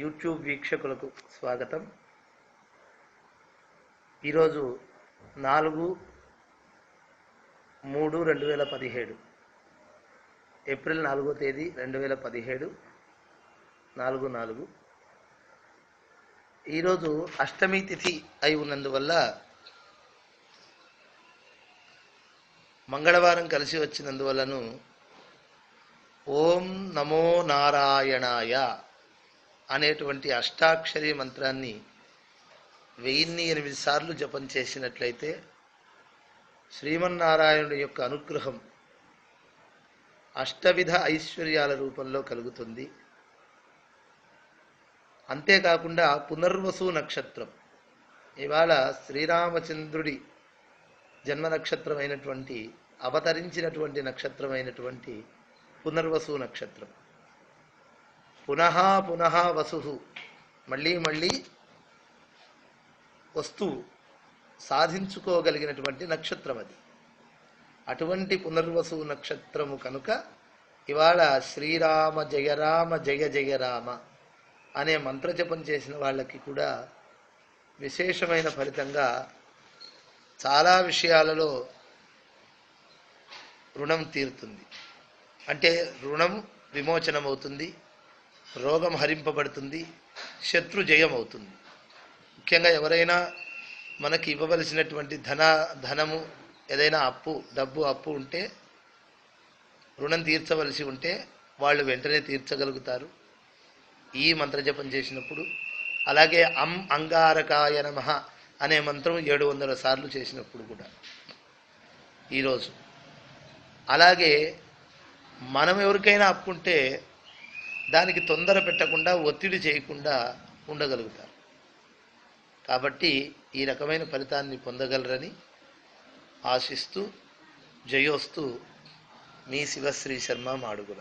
YouTube వీక్షకులకు స్వాగతం. ఈరోజు 4/3/2017 ఏప్రిల్ 4వ తేదీ 2017 4/4. ఈరోజు అష్టమి తిథి అయి ఉన్నందువల్ల మంగళవారం కలిసి వచ్చినందువల్లను ఓం నమో నారాయణాయ అనేటువంటి అష్టాక్షరి మంత్రాన్ని 1008 సార్లు జపం చేసినట్లయితే శ్రీమన్నారాయణుడి యొక్క అనుగ్రహం అష్టవిధ ఐశ్వర్యాల రూపంలో కలుగుతుంది. అంతేకాకుండా పునర్వసు నక్షత్రం, ఇవాళ శ్రీరామచంద్రుడి జన్మ నక్షత్రమైనటువంటి అవతరించినటువంటి నక్షత్రమైనటువంటి పునర్వసు నక్షత్రం. పునః పునః వసు, మళ్ళీ మళ్ళీ వస్తూ సాధించుకోగలిగినటువంటి నక్షత్రం అది. అటువంటి పునర్వసు నక్షత్రము కనుక ఇవాళ శ్రీరామ జయ రామ జయ జయ రామ అనే మంత్రజపం చేసిన వాళ్ళకి కూడా విశేషమైన ఫలితంగా చాలా విషయాలలో రుణం తీరుతుంది. అంటే రుణం విమోచనం అవుతుంది, రోగం హరింపబడుతుంది, శత్రు జయం అవుతుంది. ముఖ్యంగా ఎవరైనా మనకి ఇవ్వవలసినటువంటి ధనము ఏదైనా డబ్బు అప్పు ఉంటే, రుణం తీర్చవలసి ఉంటే వాళ్ళు వెంటనే తీర్చగలుగుతారు ఈ మంత్రజపం చేసినప్పుడు. అలాగే అంగారకాయ నమః అనే మంత్రం 700 సార్లు చేసినప్పుడు కూడా ఈరోజు. అలాగే మనం ఎవరికైనా అప్పు ఉంటే దానికి తొందర పెట్టకుండా, ఒత్తిడి చేయకుండా ఉండగలుగుతారు. కాబట్టి ఈ రకమైన ఫలితాన్ని పొందగలరని ఆశిస్తూ జయోస్తు మీ శివశ్రీ శర్మ మాడుగుల.